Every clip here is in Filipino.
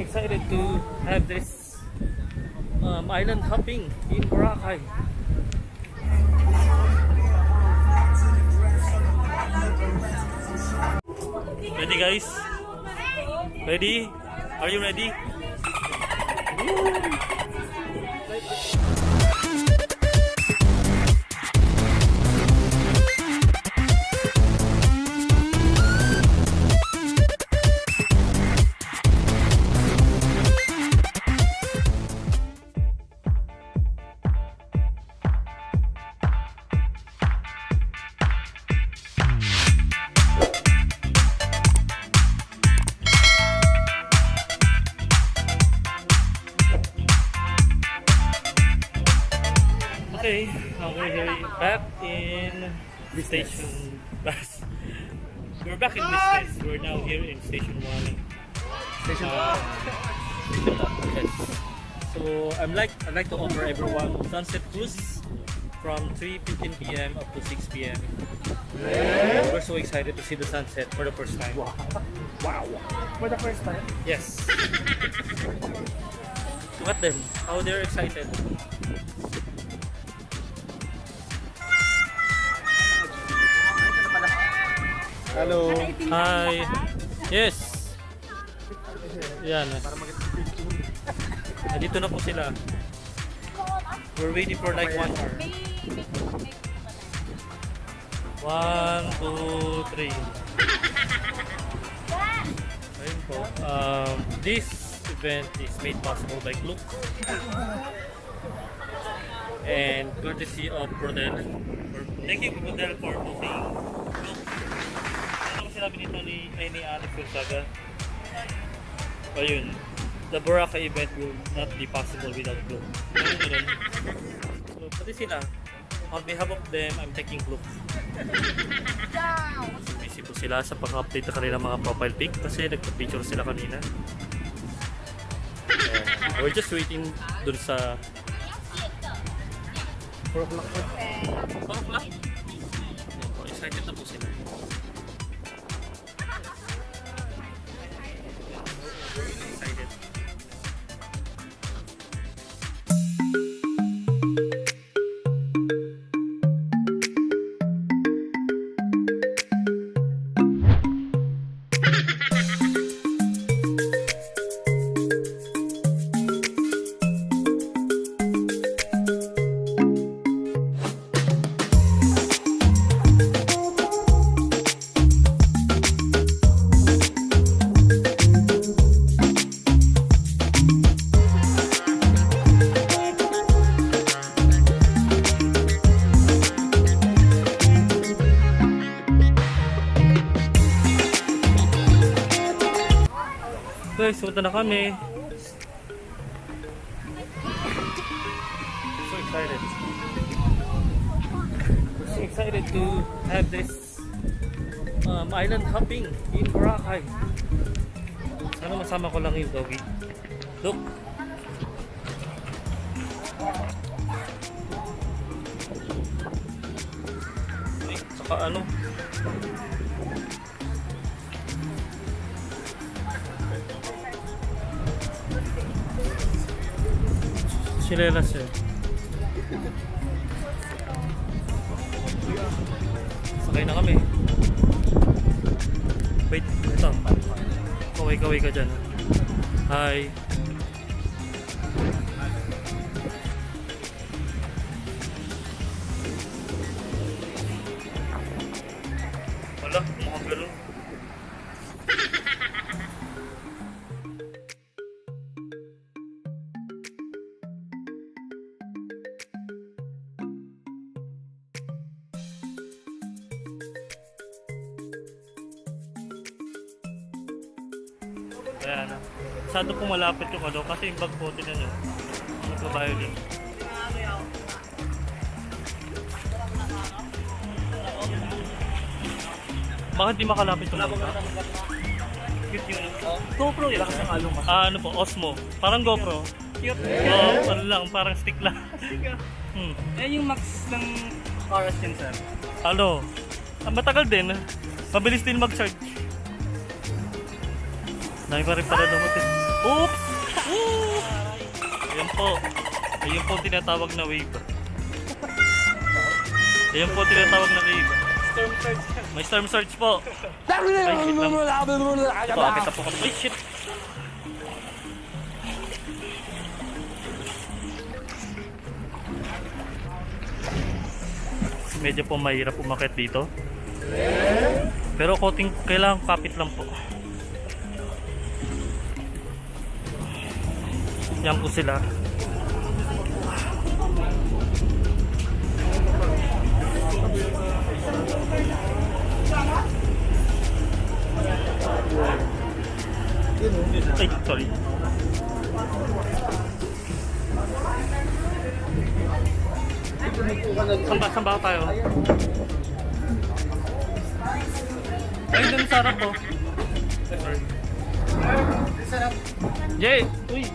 excited to have this island hopping in Boracay. Ready guys? Ready? Are you ready? Okay, we're here back in the station bus. We're back in business. We're now here in station 1. Station Yes. So I'd like to offer everyone sunset cruise from 3:15 p.m. up to 6 p.m. We're so excited to see the sunset for the first time. Wow. For the first time? Yes. Look at them, how they're excited. Hello. Hi. Yes. Yan. Dito na po sila. We're waiting for like 1 hour. 1, 2, 3. Ayun po. This event is made possible by Klook and courtesy of Brodel. Thank you Brodel for booking Klook. Ano sinabi nito ni Alex Gonzaga? Ayun, the Boracay event will not be possible without Klook. So pati sila, on behalf of them, I'm taking Klook. Busy po sila sa pag-update na kanilang mga profile pic kasi nagpa-picture sila kanina. We're just waiting dun sa 4 o'clock. 4 o'clock? Excited na po sila. Excited. Guys, punta na kami. So excited. We're so excited to have this island hopping in Boracay. Sana masama ko lang yung doggy. Look. Ay, saka ano? Silelas eh. Sakay na kami. Wait, ito. Kaway-kaway ka dyan. Hi. Wala, mukhang gano'n. Ayan na. Masyado pong malapit yung ano kasi yung bag po tinan nyo. Nagka-violin. Bakit di makalapit yung bag? Cute yun. GoPro yun. Lakas ng along mo. Ano po? Osmo. Parang GoPro. Cute. Oo, ano lang. Parang stick lang. Eh, yung max ng oras din, sir. Matagal din. Mabilis din mag-charge. Dami pa rin pala dumating. Oops! Oops! Ayan po. Ayan po tinatawag na wave. Ayan po tinatawag na wave. Storm surge. May storm surge po. Ay, shit lang. Ito, akit na po kami. Ay, shit! Medyo po mahirap umakit dito. Pero coating, kailangan kapit lang po. Yan po sila. Ay, sorry. Samba tayo. Ay, dun sarap po. Jay! Uy!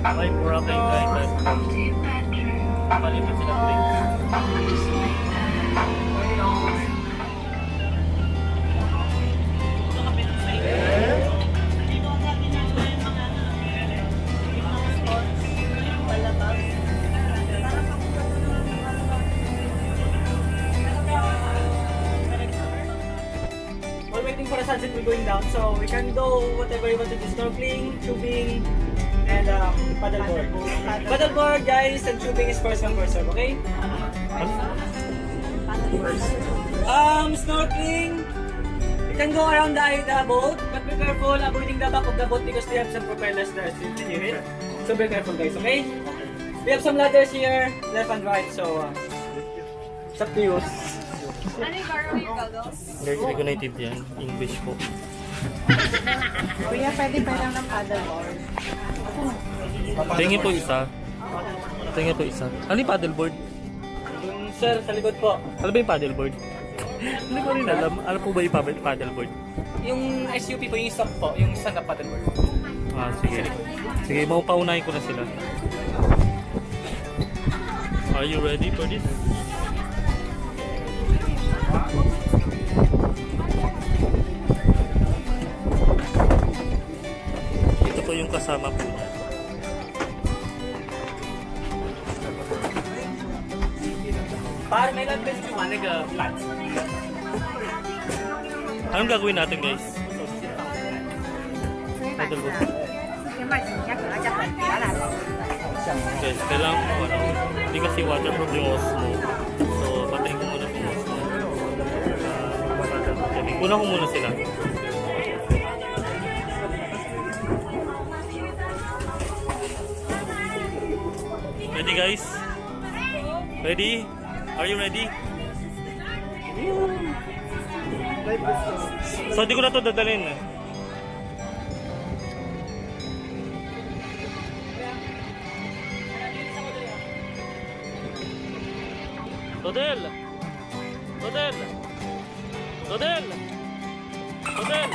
Ay, Boracay guys. Palipat sila drinks. While waiting for the sunset, we're going down, so we can do whatever you want to do: snorkeling, tubing, and paddleboard. Paddleboard, guys, and tubing is first come first serve, okay? Snorkeling, you can go around the boat, but be careful avoiding the back of the boat because they have some propellers there. Did you hear it? So be careful, guys, okay? We have some ladders here, left and right, so it's up to you. Ano yung borrow your goggles? Guys, hindi ko native yan. English po. Kuya, pwede pa lang ng paddleboard. Tingin po isa. Tingin po isa. Ano yung paddleboard? Sir, sa likod po. Ano ba yung paddleboard? Hindi ko rin alam. Ano po ba yung paddleboard? Yung SUP po, yung stop po, yung stand-up paddleboard. Ah, sige. Sige, maupaunahin ko na sila. Are you ready for this? Ito po yung kasama po niya. Para may lang best yung plants. Anong gagawin natin, guys? Paddleboard. Guys, kailangan ko ano, hindi kasi waterproof yung Osmo. So, patayin ko muna yung Osmo. Una ko muna sila. Ready, guys? Ready? Are you ready? So, di ko na ito dadalhin. Rodel! Rodel! Rodel! Rodel!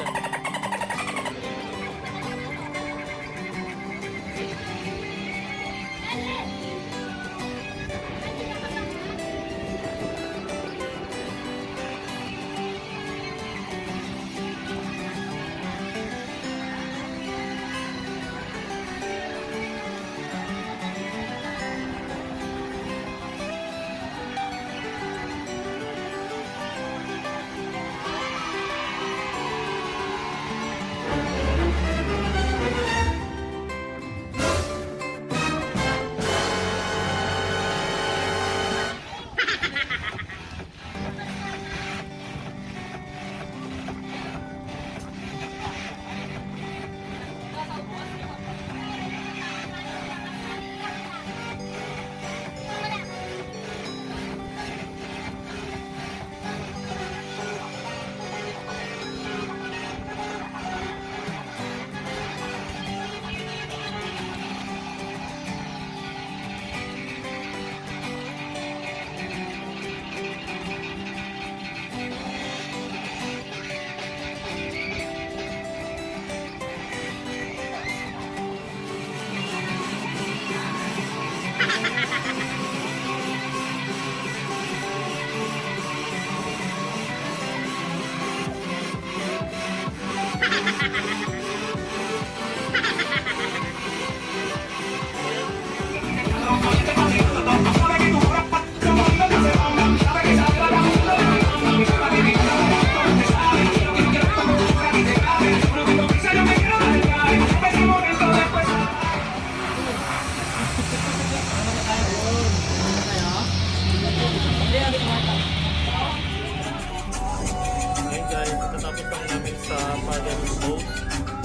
lang namin sa paddle boat.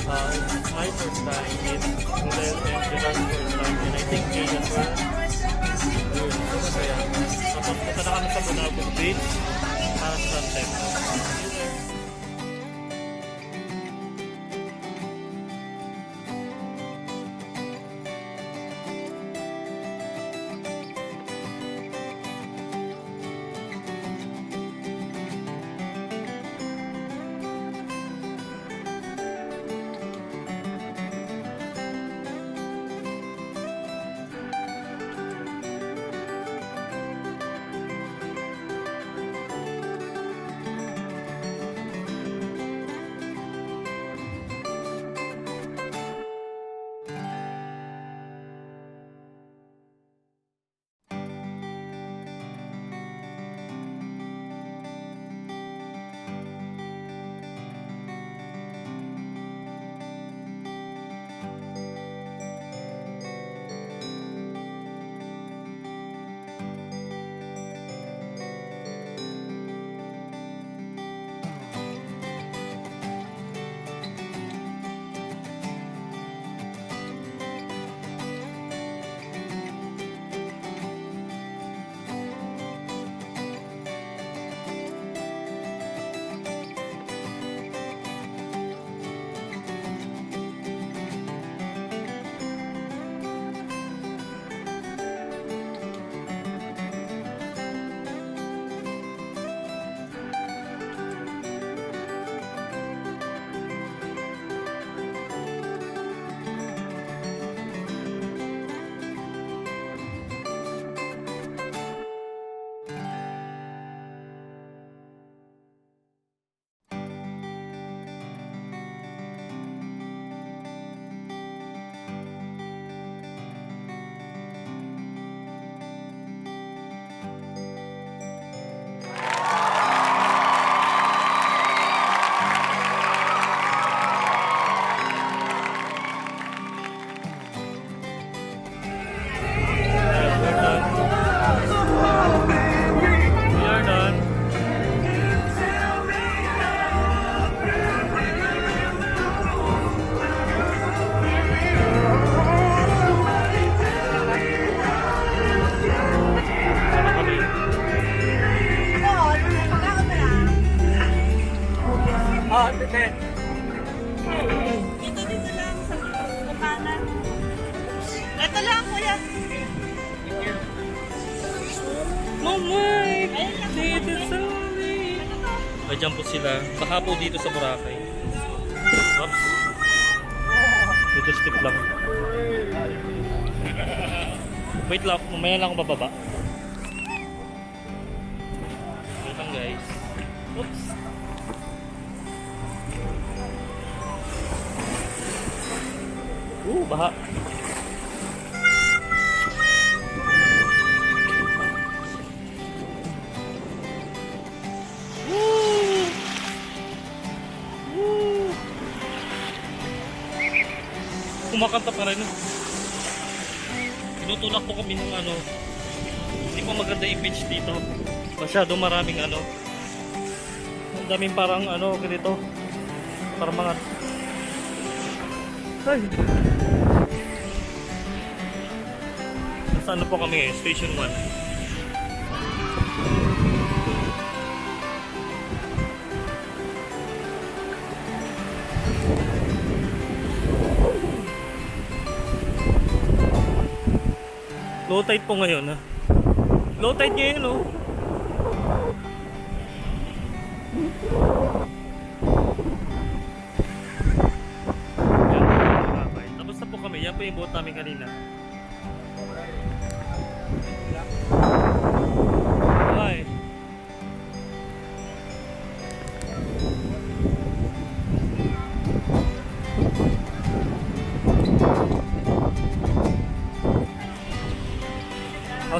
It's my first time, it's Rudel and Gerard's first time, and I think Jay as well. Yun, so masaya. Tapos punta na kami sa Boracay Beach para sa sunset. Dito lang sa kanan. Ito lang, kuya. Mamay! Dito sa amin! Ay, dyan po sila. Baka po dito sa Boracay. Oops. Dito step lang. Wait lang, mamaya lang ako bababa. Wait lang guys. Oops. Baha. Kumakanta pa rin. Tinutulak po kami ng ano. Hindi pa maganda yung beach dito. Masyado maraming ano. Ang daming parang ano ganito. Parang mga ay. Saan na po kami ngayon? Station 1. Low tide po ngayon ha. Low tide ngayon oh. Yan, tapos na po kami. Yan po yung boat namin kanina. Hi.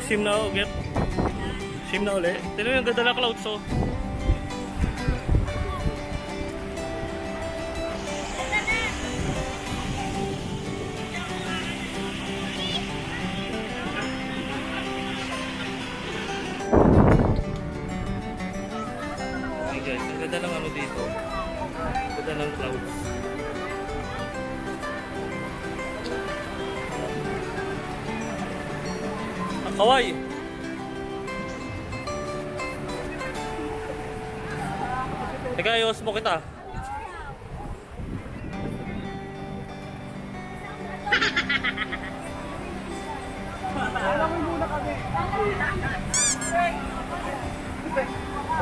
Sim na ulit. Sim na ulit. Tignan mo yung ganda ng clouds oh. Hey guys, ang ganda ng ano dito. ganda ng clouds. Ang kawaii. Teka, ayos mo kita.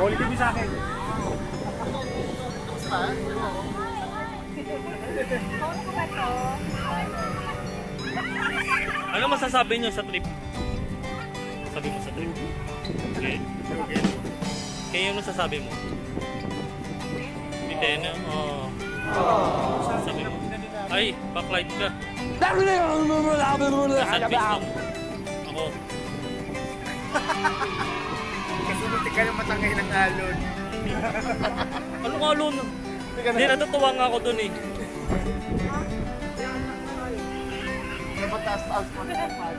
Ulitin mo sa akin. Ano masasabi niyo sa trip? Sabi mo sa trip. Okay. Kaya yung masasabi mo? Bitena? Oo. Sabi mo? Ay, backlight ka. Sandwich lang. Ako. Kasi munti ka na matangay ng alon. Anong alon? Hindi, natutuwa nga ako dun eh. Mataas-taas mo na naman.